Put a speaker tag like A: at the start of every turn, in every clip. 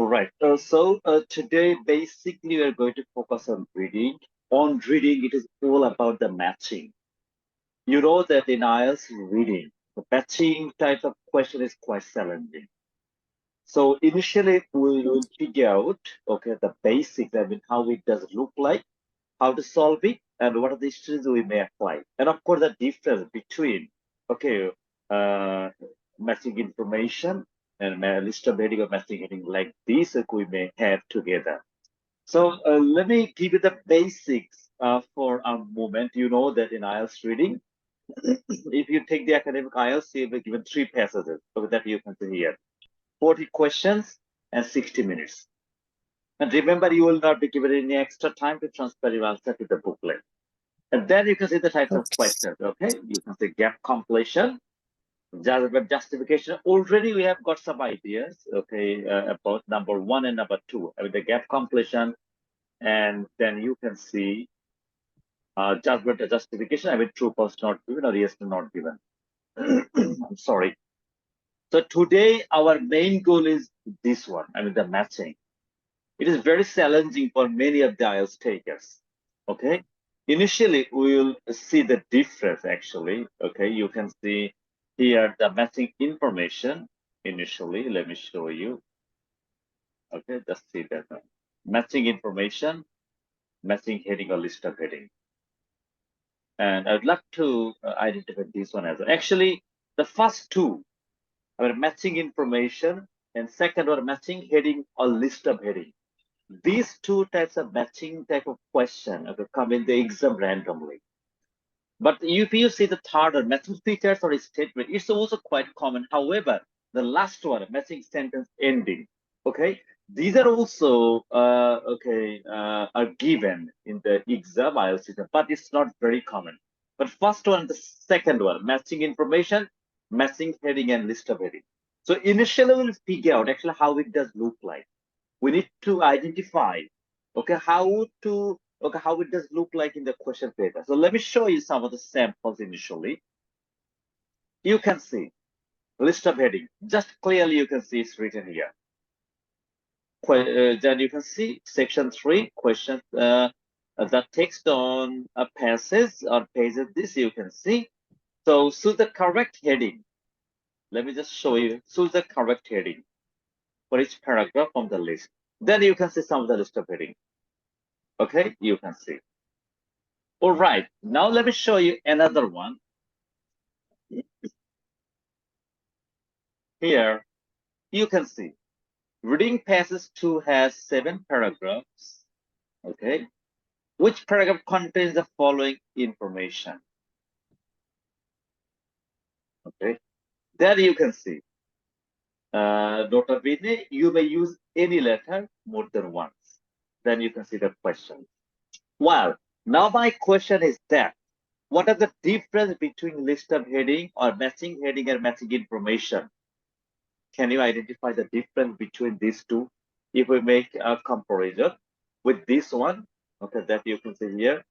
A: All right. Today, basically, we are going to focus on reading. On reading, it is all about the matching. You know that in IELTS reading, the matching type of question is quite challenging. So initially, we will figure out, okay, the basics. I mean, how it does look like, how to solve it, and what are the issues we may apply. And of course, the difference between, okay, uh, matching information and list of heading or matching heading like this we may have together. So let me give you the basics for a moment. You know that in IELTS reading, if you take the academic IELTS, you'll be given three passages. So that you can see here, 40 questions and 60 minutes. And remember, you will not be given any extra time to transfer your answer to the booklet. And then you can see the types of questions, okay? You can see gap completion, justification. Already we have got some ideas, okay, about number one and number two, I mean, the gap completion. And then you can see judgment and justification, I mean, true, false, not given, or yes, not given. I'm sorry. So today, our main goal is this one, I mean, the matching. It is very challenging for many of the IELTS takers, okay? Initially, we will see the difference, actually, okay? You can see here the matching information initially. Let me show you. Okay, just see that. Matching information, matching heading or list of heading. And I'd like to identify this one as well. Actually, the first two are matching information, and second one matching heading or list of heading. These two types of matching type of question come in the exam randomly. But if you see the third or matching features or a statement, it's also quite common. However, the last one, matching sentence ending, okay, these are also are given in the exam IELTS system, but it's not very common. But first one, the second one, matching information, matching heading and list of heading. So initially we'll figure out actually how it does look like. We need to identify, okay, how it does look like in the question paper. So let me show you some of the samples initially. You can see list of heading. Just clearly you can see it's written here. Then you can see section 3 questions. The text on a passage or pages. This you can see. So choose the correct heading. Let me just show you. Choose the correct heading for each paragraph from the list. Then you can see some of the list of heading. Okay, you can see. All right, now let me show you another one. Here, you can see reading passage 2 has 7 paragraphs. Okay, which paragraph contains the following information? Okay, there you can see. Nota bene, you may use any letter more than once. Then you can see the question. Well, now my question is that what are the difference between list of heading or matching heading and matching information? Can you identify the difference between these two? If we make a comparison with this one, okay, that you can see here,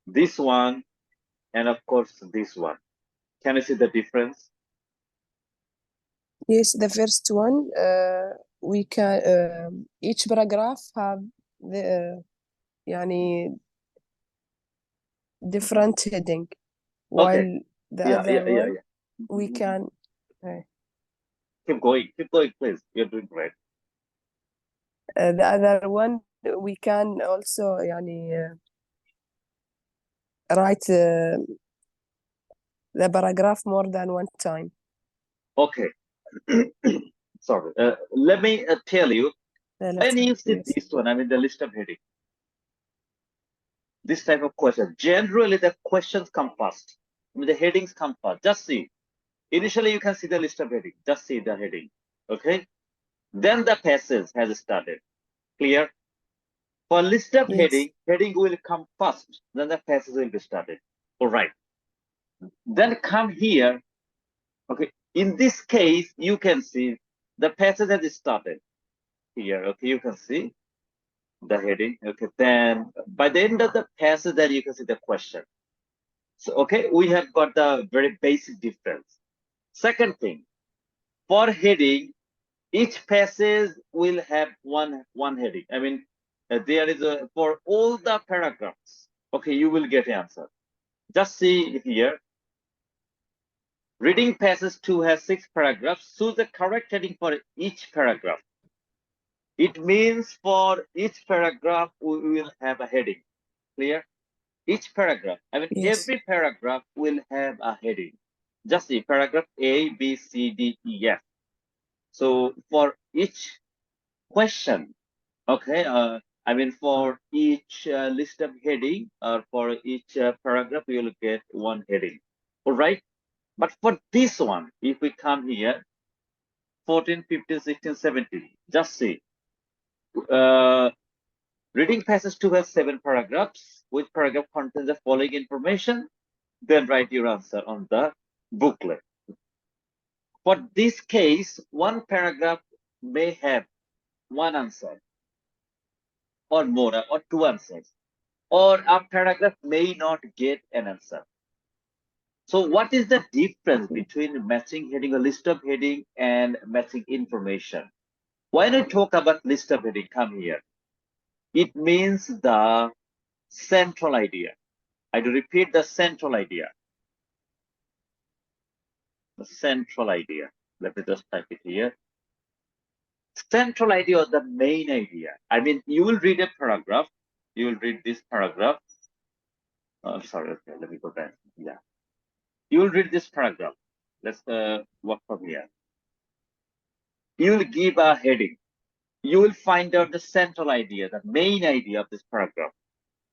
A: this one, and of course this one. Can you see the difference?
B: Yes, the first one, we can each paragraph have the different heading, while
A: Okay.
B: the
A: Yeah,
B: other
A: yeah, yeah,
B: one
A: yeah.
B: we can.
A: Keep going, please. You're doing great.
B: The other one we can also write the paragraph more than one time.
A: Okay. Sorry. Let me tell you.
B: The
A: When
B: letter,
A: you see
B: yes.
A: this one, I mean the list of heading, this type of question, generally the questions come first. I mean the headings come first. Just see. Initially, you can see the list of heading. Just see the heading. Okay. Then the passage has started. Clear? For list of
B: Yes.
A: heading will come first. Then the passage will be started. All right. Then come here. Okay. In this case, you can see the passage has started here. Okay. You can see the heading. Okay. Then by the end of the passage, then you can see the question. So, okay, we have got the very basic difference. Second thing, for heading, Each passage will have one heading. I mean, there is a for all the paragraphs. Okay, you will get answer. Just see here. Reading passage 2 has 6 paragraphs. Choose the correct heading for each paragraph. It means for each paragraph we will have a heading. Clear? Each paragraph. I mean,
B: Yes.
A: every paragraph will have a heading. Just see paragraph A, B, C, D, E, F. So for each question, okay, I mean for each list of heading or for each paragraph, you will get one heading. All right. But for this one, if we come here, 14, 15, 16, 17, just see. Reading passage 2 has 7 paragraphs. Which paragraph contains the following information? Then write your answer on the booklet. For this case, one paragraph may have one answer or more or 2 answers, or a paragraph may not get an answer. So what is the difference between matching heading, a list of heading, and matching information? When I talk about list of heading, come here. It means the central idea. I do repeat the central idea. The central idea. Let me just type it here. Central idea or the main idea. I mean, you will read a paragraph. You will read this paragraph. Oh, sorry. Okay, let me go back. Yeah. You will read this paragraph. Let's work from here. You will give a heading. You will find out the central idea, the main idea of this paragraph.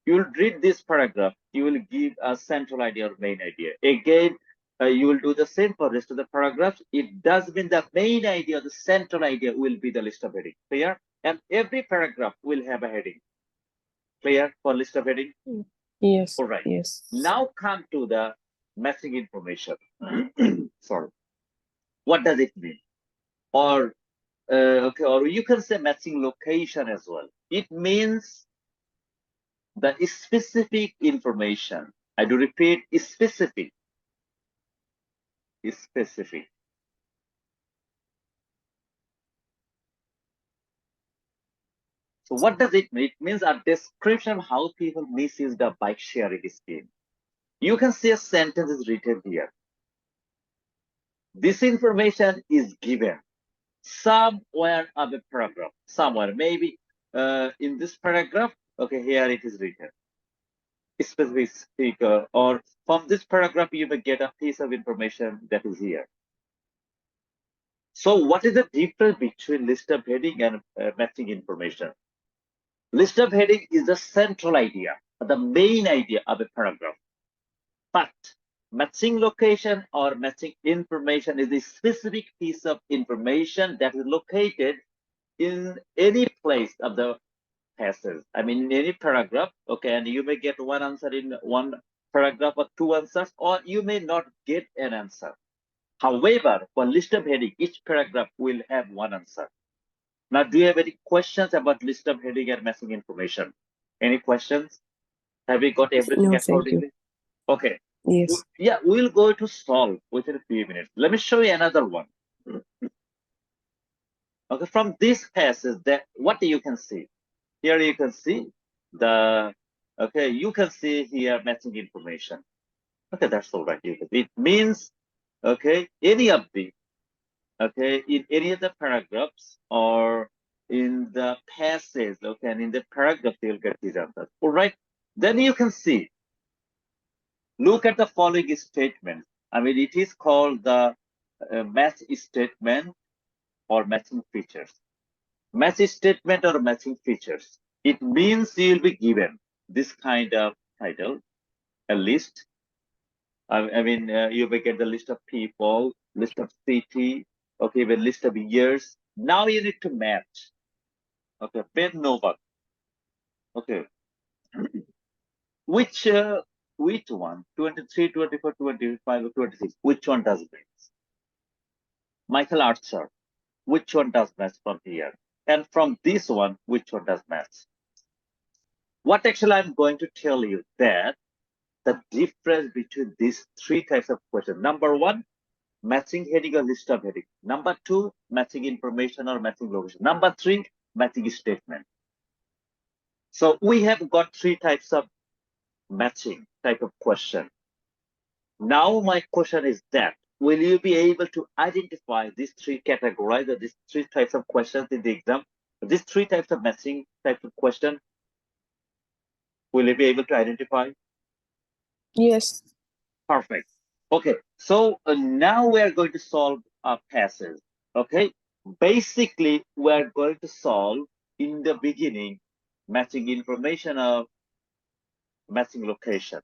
A: You will read this paragraph. You will give a central idea or main idea. Again, you will do the same for rest of the paragraphs. It does mean the main idea, the central idea will be the list of heading. Clear? And every paragraph will have a heading. Clear for list of heading?
B: Yes.
A: All right.
B: Yes.
A: Now come to the matching information. Sorry. What does it mean? Or okay, or you can say matching location as well. It means the specific information. I do repeat, specific. Specific. So what does it mean? It means a description of how people misuse the bike sharing scheme. You can see a sentence is written here. This information is given somewhere of a paragraph, somewhere, maybe in this paragraph. Okay, here it is written. Specific speaker, or from this paragraph, you may get a piece of information that is here. So what is the difference between list of heading and matching information? List of heading is the central idea, the main idea of a paragraph. But matching location or matching information is a specific piece of information that is located in any place of the passage. I mean, in any paragraph, okay, and you may get one answer in one paragraph or 2 answers, or you may not get an answer. However, for list of heading, each paragraph will have one answer. Now, do you have any questions about list of heading and matching information? Any questions? Have we got everything
B: No, thank you.
A: accordingly? Okay.
B: Yes.
A: Yeah, we'll go to solve within a few minutes. Let me show you another one. Okay, from this passage, that what you can see here, you can see the okay, you can see here matching information. Okay, that's all right. It means okay, any of the okay, in any of the paragraphs or in the passage, okay, and in the paragraph, you'll get these answers. All right, then you can see, look at the following statement. I mean, it is called the match statement or matching features. Match statement or matching features. It means you'll be given this kind of title, a list. I mean, you may get the list of people, list of city, okay, even list of years. Now you need to match. Okay, Ben Novak. Okay, which one? 23, 24, 25, or 26? Which one does match? Michael Archer. Which one does match from here? And from this one, which one does match? What actually I'm going to tell you that the difference between these 3 types of questions. Number one, matching heading or list of heading. Number 2, matching information or matching location. Number 3, matching statement. So we have got 3 types of matching type of question. Now my question is that, will you be able to identify these 3 categories or these 3 types of questions in the exam? These 3 types of matching type of question, will you be able to identify?
B: Yes.
A: Perfect. Okay, so now we are going to solve a passage. Okay, basically we are going to solve in the beginning matching information or matching location.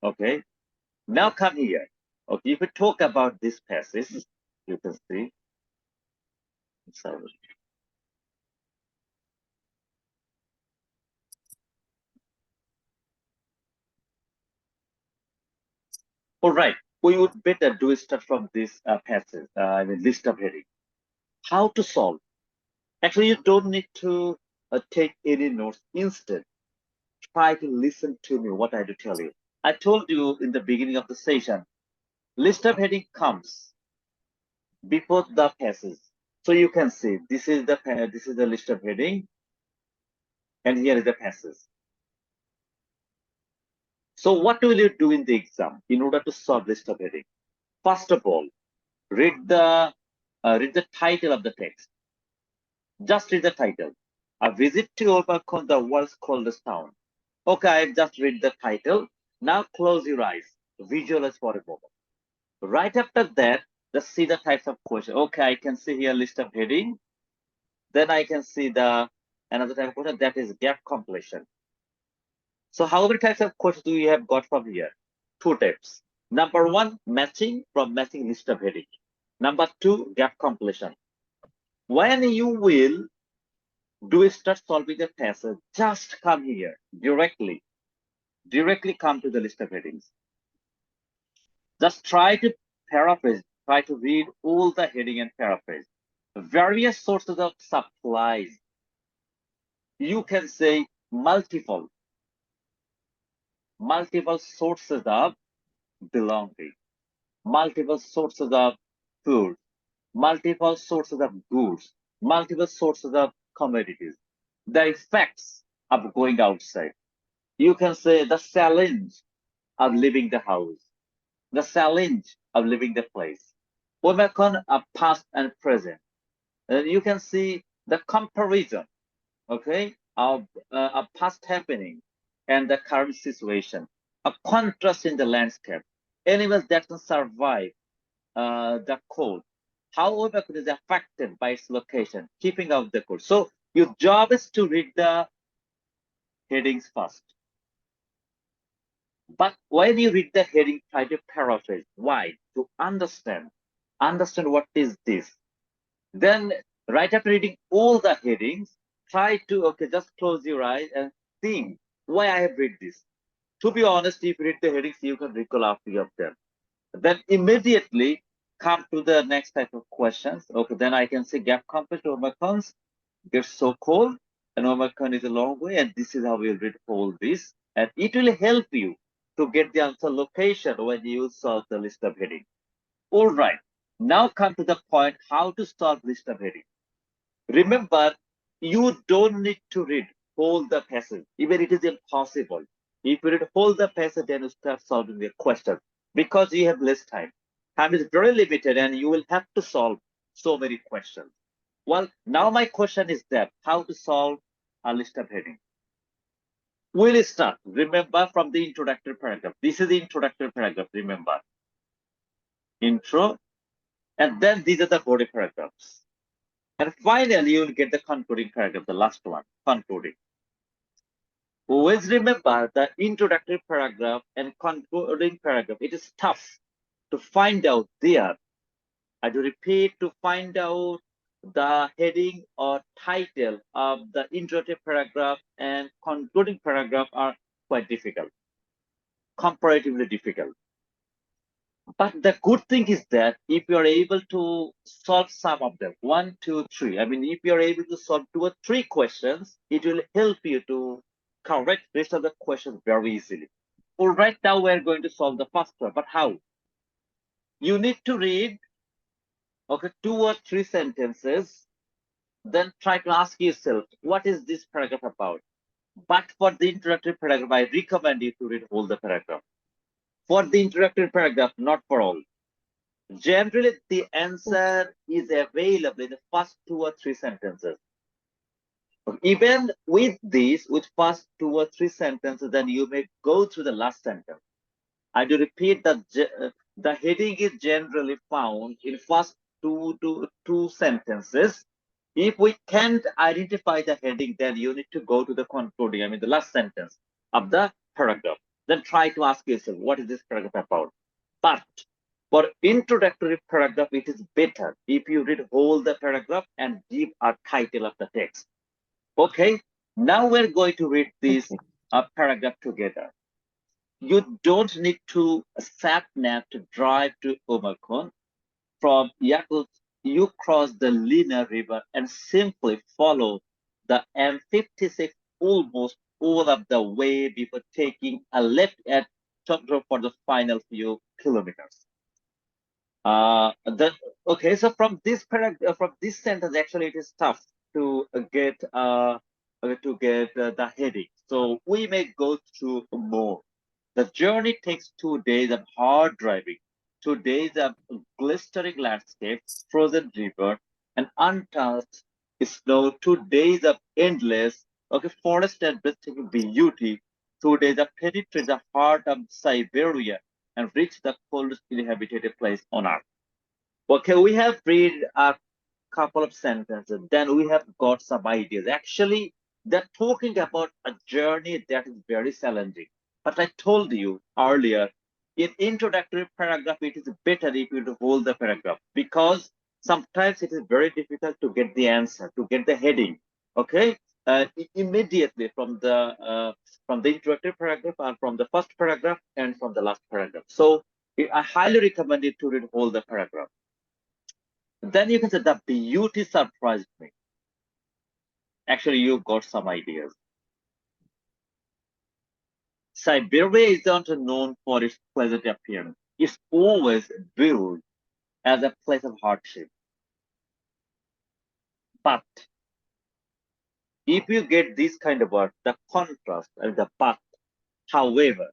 A: Okay, now come here. Okay, if we talk about this passage, you can see. So, all right, we would better do start from this passage, I mean list of heading. How to solve? Actually, you don't need to take any notes. Instead, try to listen to me what I do tell you. I told you in the beginning of the session, list of heading comes before the passage. So you can see this is the list of heading, and here is the passage. So what will you do in the exam in order to solve list of heading? First of all, read the title of the text. Just read the title. A visit to overcome the world's coldest town. Okay, I just read the title. Now close your eyes. Visualize for a moment. Right after that, just see the types of question. Okay, I can see here list of heading. Then I can see the another type of question, that is gap completion. So how many types of questions do we have got from here? 2 types. Number 1, matching from matching list of heading. Number 2, gap completion. When you will start solving the passage, just come here directly come to the list of headings. Just try to paraphrase, try to read all the heading and paraphrase. Various sources of supplies. You can say multiple sources of belonging, multiple sources of food, multiple sources of goods, multiple sources of commodities. The effects of going outside. You can say the challenge of leaving the house, the challenge of leaving the place. Omicron of past and present. You can see the comparison, okay, of a past happening and the current situation, a contrast in the landscape, animals that can survive the cold, how Omicron is affected by its location, keeping out the cold. So your job is to read the headings first. But when you read the heading, try to paraphrase. Why? To understand what is this. Then right after reading all the headings, try to, okay, just close your eyes and think why I have read this. To be honest, if you read the headings, you can recall a few of them. Then immediately come to the next type of questions. Okay, then I can say gap completion Omicrons gets so cold, and Omicron is a long way, and this is how we'll read all this. And it will help you to get the answer location when you solve the list of headings. All right. Now come to the point how to solve list of heading. Remember, you don't need to read whole the passage, even it is impossible. If you read whole the passage, then you start solving the question because you have less time. Time is very limited, and you will have to solve so many questions. Well, now my question is that how to solve a list of heading. We'll start. Remember from the introductory paragraph. This is the introductory paragraph. Remember, intro. And then these are the body paragraphs. And finally, you will get the concluding paragraph, the last one, concluding. Always remember the introductory paragraph and concluding paragraph. It is tough to find out there. I do repeat, to find out the heading or title of the introductory paragraph and concluding paragraph are quite difficult, comparatively difficult. But the good thing is that if you're able to solve some of them, 1, 2, 3, I mean, if you're able to solve 2 or 3 questions, it will help you to correct rest of the questions very easily. All right, now we're going to solve the first one, but how? You need to read, okay, 2 or 3 sentences, then try to ask yourself, what is this paragraph about? But for the introductory paragraph, I recommend you to read all the paragraph. For the introductory paragraph, not for all. Generally, the
B: Okay.
A: answer is available in the first 2 or 3 sentences. Even with this, with first 2 or 3 sentences, then you may go through the last sentence. I do repeat that the heading is generally found in first two sentences. If we can't identify the heading, then you need to go to the concluding, I mean the last sentence of the paragraph. Then try to ask yourself, what is this paragraph about? But for introductory paragraph, it is better if you read whole the paragraph and give a title of the text. Okay, now we're going to read this
B: Okay.
A: paragraph together. You don't need to sat nav to drive to Omakon. From Yakut, you cross the Lena River and simply follow the M56 almost all of the way before taking a left at Chokro for the final few kilometers. The okay, so from this paragraph, from this sentence, actually, it is tough to get the heading. So we may go through more. The journey takes 2 days of hard driving, 2 days of glistering landscape, frozen river, and untouched snow, 2 days of endless forest and breathtaking beauty, 2 days of penetrate the heart of Siberia and reach the coldest inhabited place on earth. Okay, we have read a couple of sentences, then we have got some ideas. Actually, they're talking about a journey that is very challenging. But I told you earlier, in introductory paragraph, it is better if you hold the paragraph because sometimes it is very difficult to get the answer, to get the heading. Okay, immediately from the introductory paragraph and from the first paragraph and from the last paragraph. So I highly recommend you to read all the paragraph. Then you can say the beauty surprised me. Actually, you got some ideas. Siberia isn't known for its pleasant appearance. It's always viewed as a place of hardship. But if you get this kind of word, the contrast and the but, however,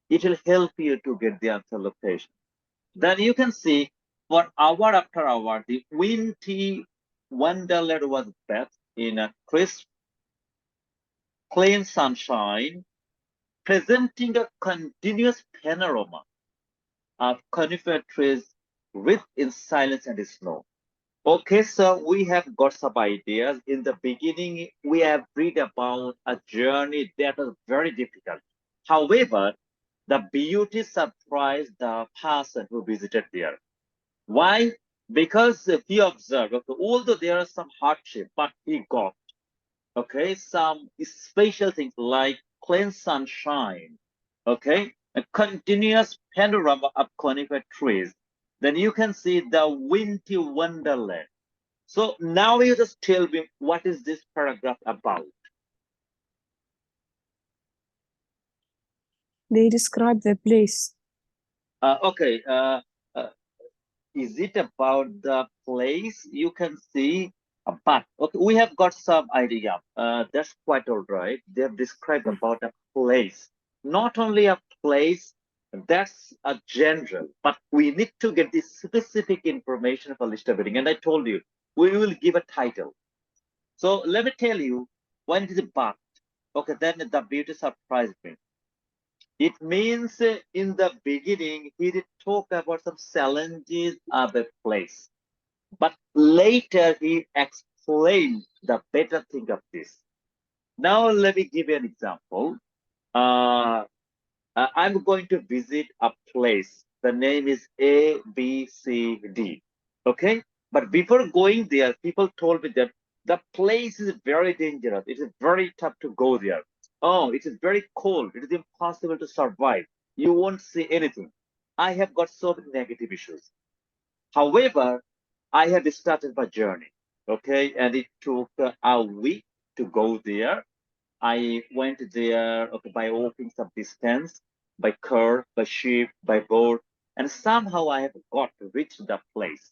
A: it will help you to get the answer location. Then you can see for hour after hour, the windy wonderland was bathed in a crisp, clean sunshine, presenting a continuous panorama of conifer trees wreathed in silence and snow. Okay, so we have got some ideas. In the beginning, we have read about a journey that was very difficult. However, the beauty surprised the person who visited there. Why? Because he observed, okay, although there are some hardship, but he got okay, some special things like clean sunshine, okay, a continuous panorama of conifer trees. Then you can see the windy wonderland. So now you just tell me what is this paragraph about?
B: They describe the place.
A: Okay, uh, is it about the place? You can see, but okay, we have got some idea. That's quite all right. They have described about a place, not only a place. That's a general, but we need to get the specific information for list of reading. And I told you we will give a title. So let me tell you when it is but. Okay, then the beauty surprised me. It means in the beginning, he did talk about some challenges of a place, but later he explained the better thing of this. Now, let me give you an example. Uh, I'm going to visit a place. The name is A, B, C, D. Okay? But before going there, people told me that the place is very dangerous. It is very tough to go there. Oh, it is very cold. It is impossible to survive. You won't see anything. I have got so many negative issues. However, I have started my journey. Okay? And it took a week to go there. I went there okay, by walking some distance, by car, by ship, by boat, and somehow I have got to reach the place.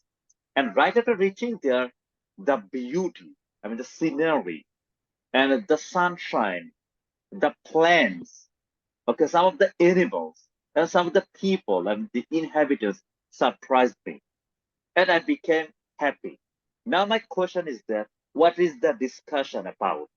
A: And right after reaching there, the beauty, I mean, the scenery and the sunshine, the plants, okay, some of the animals and some of the people and the inhabitants surprised me, and I became happy. Now my question is that what is the discussion about?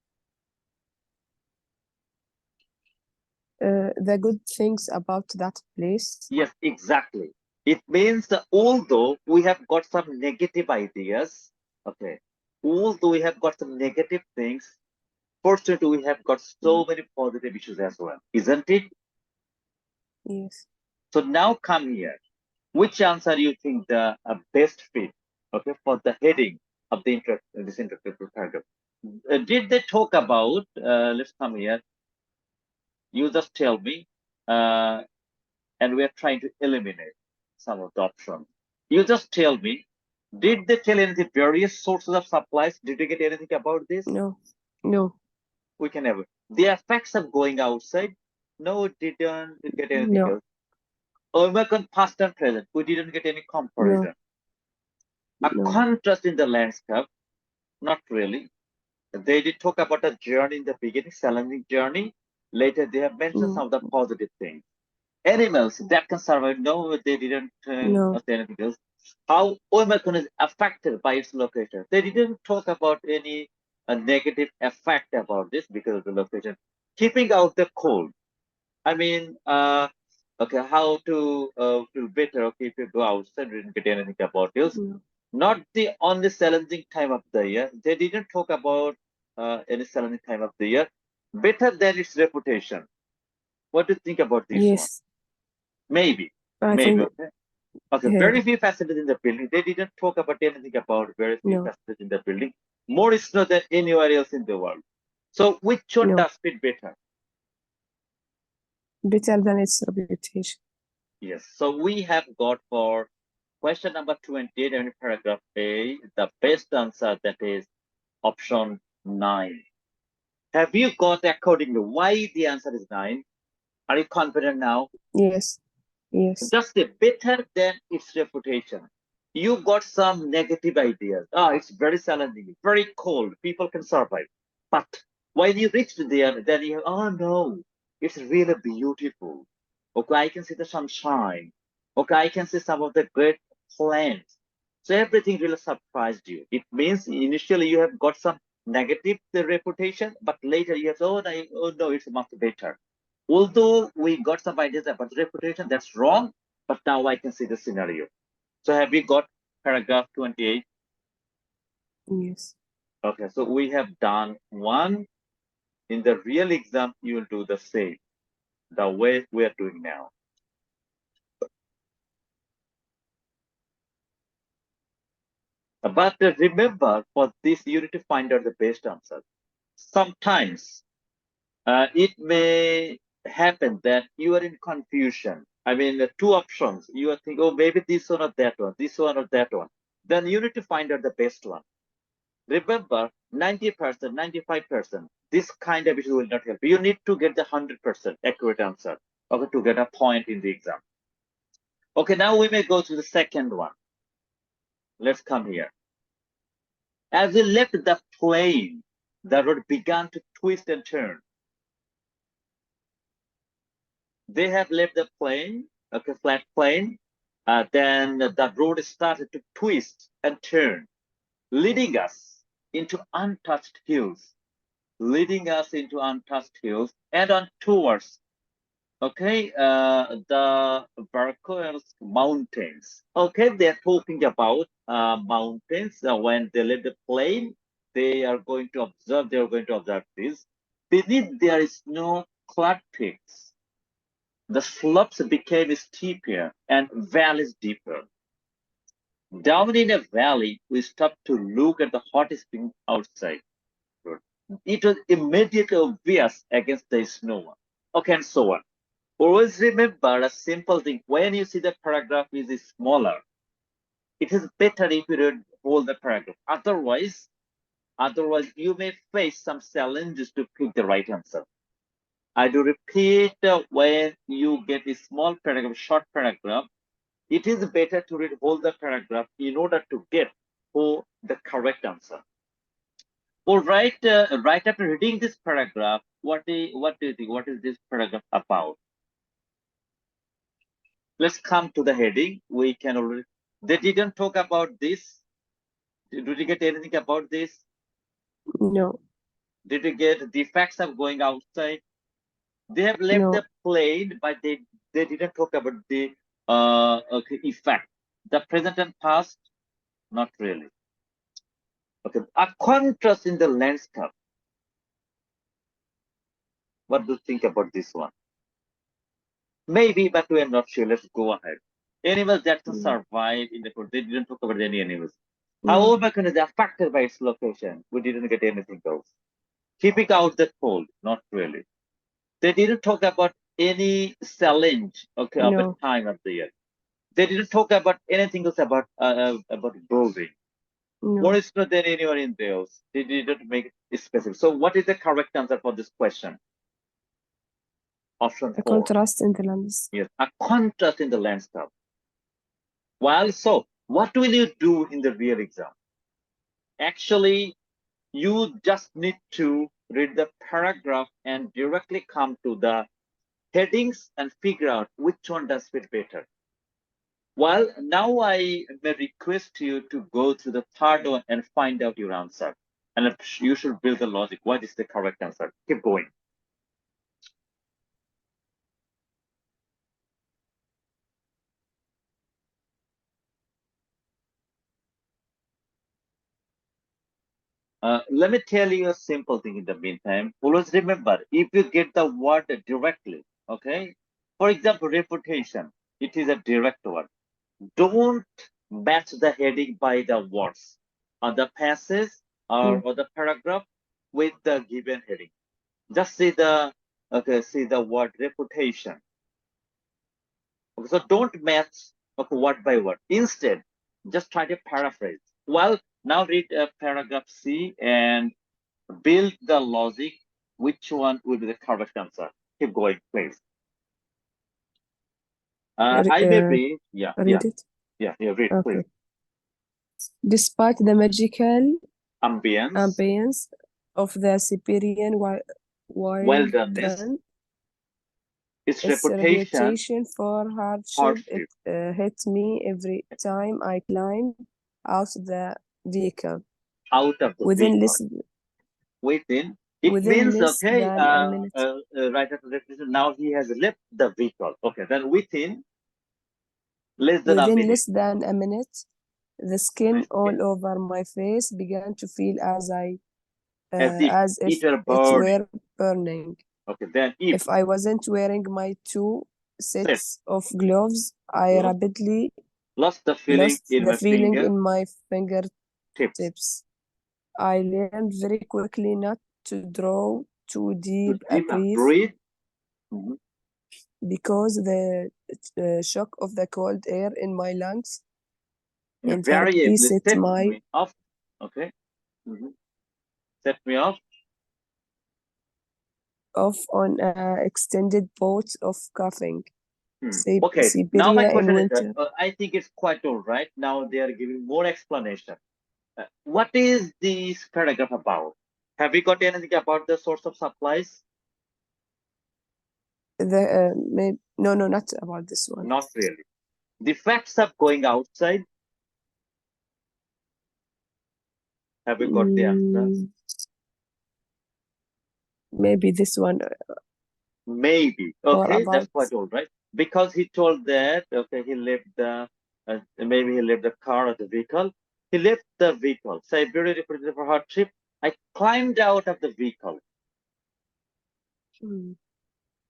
B: The good things about that place.
A: Yes, exactly. It means that although we have got some negative ideas, okay, although we have got some negative things, fortunately we have got so
B: Mm,
A: many positive issues as well, isn't it?
B: yes.
A: So now come here. Which answer you think the best fit, okay, for the heading of the this introductory paragraph? Did they talk about? Let's come here. You just tell me, uh, and we are trying to eliminate some of the options. You just tell me. Did they tell anything? Various sources of supplies. Did you get anything about this?
B: No. No.
A: We can have it. The effects of going outside. No, didn't get anything
B: No.
A: else. Omicron past and present. We didn't get any
B: No.
A: comparison. A
B: No.
A: contrast in the landscape. Not really. They did talk about a journey in the beginning, challenging journey. Later, they have mentioned
B: Mm,
A: some of the positive things. Animals that can survive. No, they didn't
B: no.
A: say anything else. How Omicron is affected by its location. They didn't talk about any negative effect about this because of the location. Keeping out the cold. I mean, okay, how to feel better, okay, if you go outside, we didn't get anything about this.
B: No.
A: Not the only challenging time of the year. They didn't talk about any challenging time of the year. Better than its reputation. What do you think about this one?
B: Yes.
A: Maybe,
B: I
A: maybe,
B: think.
A: okay. Okay,
B: Yeah.
A: very few facilities in the building. They didn't talk about anything about very few
B: No.
A: facilities in the building. More snow than anywhere else in the world. So which one
B: No.
A: does fit better?
B: Better than its reputation.
A: Yes. So we have got for question number 28 in paragraph A, the best answer that is option 9. Have you got accordingly why the answer is 9? Are you confident now?
B: Yes. Yes.
A: Just say better than its reputation. You got some negative ideas. It's very challenging, very cold. People can survive. But when you reach there, then you, oh no, it's really beautiful. Okay, I can see the sunshine. Okay, I can see some of the great plants. So everything really surprised you. It means initially you have got some negative reputation, but later you have, oh no, it's much better. Although we got some ideas about the reputation, that's wrong, but now I can see the scenario. So have we got paragraph 28?
B: Yes.
A: Okay, so we have done one. In the real exam, you will do the same, the way we are doing now. But remember, for this, you need to find out the best answer. Sometimes it may happen that you are in confusion. I mean, the two options, you are thinking, oh, maybe this one or that one, this one or that one. Then you need to find out the best one. Remember, 90%, 95%, this kind of issue will not help. You need to get the 100% accurate answer, okay, to get a point in the exam. Okay, now we may go to the second one. Let's come here. As we left the plane, the road began to twist and turn. They have left the plane, okay, flat plane. Then the road started to twist and turn, leading us into untouched hills, and on towards, okay, the Barco's mountains. Okay, they're talking about mountains. When they leave the plane, they're going to observe this. Beneath there is no clad peaks. The slopes became steeper and valleys deeper. Down in a valley, we stopped to look at the hottest thing outside. It was immediately obvious against the snow. Okay, and so on. Always remember a simple thing. When you see the paragraph is smaller, it is better if you read whole the paragraph. Otherwise, you may face some challenges to pick the right answer. I do repeat, when you get a small paragraph, short paragraph, it is better to read whole the paragraph in order to get for the correct answer. All right, right after reading this paragraph, what do you think? What is this paragraph about? Let's come to the heading. We can already. They didn't talk about this. Did you get anything about this?
B: No.
A: Did you get the facts of going outside? They have left
B: No.
A: the plane, but they didn't talk about the okay, effect. The present and past, not really. Okay, a contrast in the landscape. What do you think about this one? Maybe, but we are not sure. Let's go ahead. Animals that can survive in the cold. They didn't talk about any animals. However, they are affected by its location. We didn't get anything else. Keeping out the cold, not really. They didn't talk about any challenge, okay, of the
B: No.
A: time of the year. They didn't talk about anything else about building. More
B: No.
A: is not than anywhere in those. They didn't make it specific. So, what is the correct answer for this question? Option
B: A
A: 4.
B: contrast in the landscape.
A: Yes, a contrast in the landscape. Well, so what will you do in the real exam? Actually, you just need to read the paragraph and directly come to the headings and figure out which one does fit better. Well, now I may request you to go to the third one and find out your answer. And you should build the logic. What is the correct answer? Keep going. Let me tell you a simple thing in the meantime. Always remember, if you get the word directly, okay? For example, reputation, it is a direct word. Don't match the heading by the words on the passage or the paragraph with the given heading. Just see the word reputation. Okay, so don't match word by word. Instead, just try to paraphrase. Well, now read paragraph C and build the logic. Which one will be the correct answer? Keep going, please. I may read. Yeah,
B: Read it.
A: read, please.
B: Okay. Despite the magical
A: Ambience,
B: of the Siberian
A: wilderness,
B: wilderness,
A: its
B: its
A: reputation,
B: reputation for hardship,
A: hardship,
B: hit me every time I climbed out the vehicle.
A: out of the
B: Within
A: vehicle.
B: less,
A: Within, it
B: within
A: means,
B: less
A: okay,
B: than a minute.
A: right after the reputation, now he has left the vehicle. Okay, then within less than a
B: Within
A: minute.
B: less than a minute, the skin all over my face began to feel as if
A: it were
B: it
A: burning.
B: were burning.
A: Okay, then
B: If I wasn't wearing my 2 sets of gloves, I rapidly
A: lost the feeling
B: lost
A: in
B: the
A: my
B: feeling
A: finger
B: in my
A: tips.
B: fingertips. I learned very quickly not to draw too
A: To
B: deep a
A: deep and
B: breath
A: breathe. Mhm.
B: because the shock of the cold air in my lungs invariably
A: Invariably
B: set
A: set
B: my
A: me off. Okay. Set me off.
B: off on extended bouts of coughing.
A: Okay, now my
B: Siberia in
A: question is
B: winter.
A: I think it's quite all right. Now they are giving more explanation. What is this paragraph about? Have you got anything about the source of supplies?
B: No, not about this one.
A: Not really. The facts of going outside. Have you got the answer?
B: Maybe this one.
A: Maybe.
B: Or
A: Okay, that's
B: about
A: quite all right. Because he told that, okay, he left maybe he left the car or the vehicle. He left the vehicle. Siberia represented for her trip. I climbed out of the vehicle.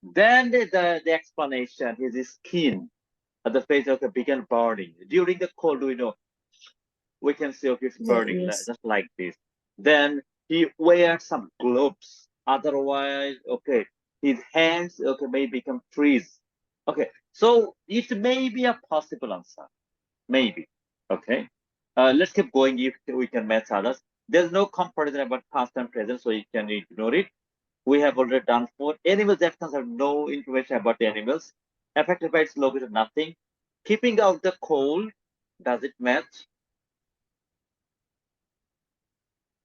A: Then the explanation, his skin at the face of the began burning. During the cold, we can see okay, it's burning
B: yes.
A: just like this. Then he wears some gloves. Otherwise, okay, his hands may become freeze. Okay, so it may be a possible answer. Maybe. Okay. Let's keep going if we can match others. There's no comparison about past and present, so you can ignore it. We have already done 4. Animals that have no information about the animals. Affected by its location, nothing. Keeping out the cold, does it match?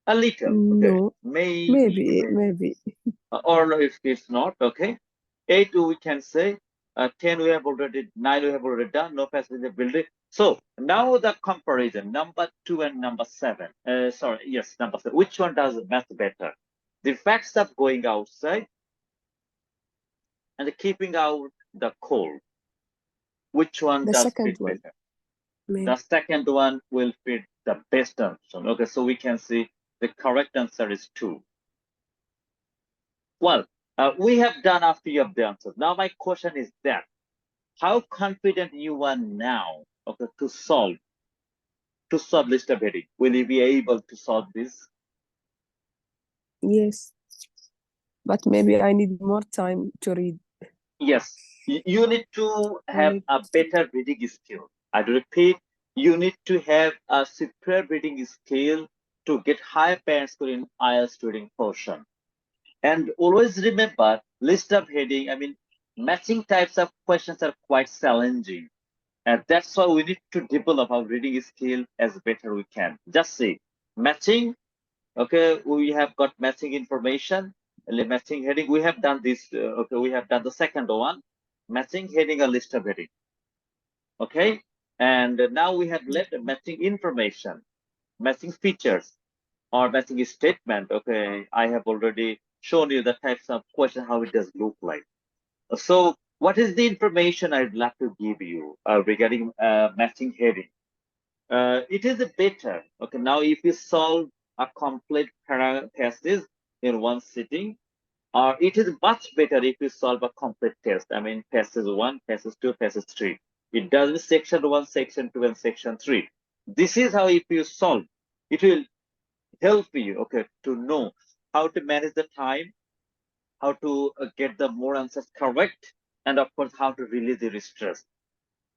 A: A little, okay.
B: No,
A: Maybe,
B: maybe,
A: maybe.
B: maybe.
A: Or no, if it's not, okay. 8 we can say, 10 we have already, 9 we have already done, no passenger building. So now the comparison, number 2 and number 7. Sorry, yes, number 7. Which one does math better? The facts of going outside and keeping out the cold. Which one
B: The
A: does
B: second
A: fit
B: one,
A: better? The
B: maybe.
A: second one will fit the best option. Okay, so we can see the correct answer is 2. Well, we have done a few of the answers. Now my question is that how confident you are now, okay, to solve list of heading. Will you be able to solve this?
B: Yes, but maybe I need more time to read.
A: Yes. You need to
B: I
A: have
B: need,
A: a better reading skill. I repeat, you need to have a superb reading skill to get high parent score in IELTS reading portion. And always remember, list of heading, I mean, matching types of questions are quite challenging. And that's why we need to develop our reading skill as better we can. Just say, matching, okay, we have got matching information, matching heading. We have done this, okay, we have done the second one, matching heading a list of heading, okay? And now we have left matching information, matching features, or matching statement, okay? I have already shown you the types of question, how it does look like. So what is the information I'd like to give you regarding matching heading? It is better. Okay, now if you solve a complete passage in one sitting, or it is much better if you solve a complete test. I mean, passage 1, passage 2, passage 3. It does section 1, section 2, and section 3. This is how if you solve, it will help you, okay, to know how to manage the time, how to get the more answers correct, and of course, how to release the stress.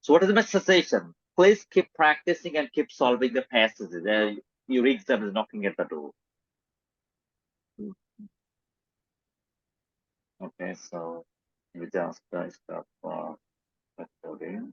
A: So what is my suggestion? Please keep practicing and keep solving the passages. Your exam is knocking at the door. Okay, so we just start recording.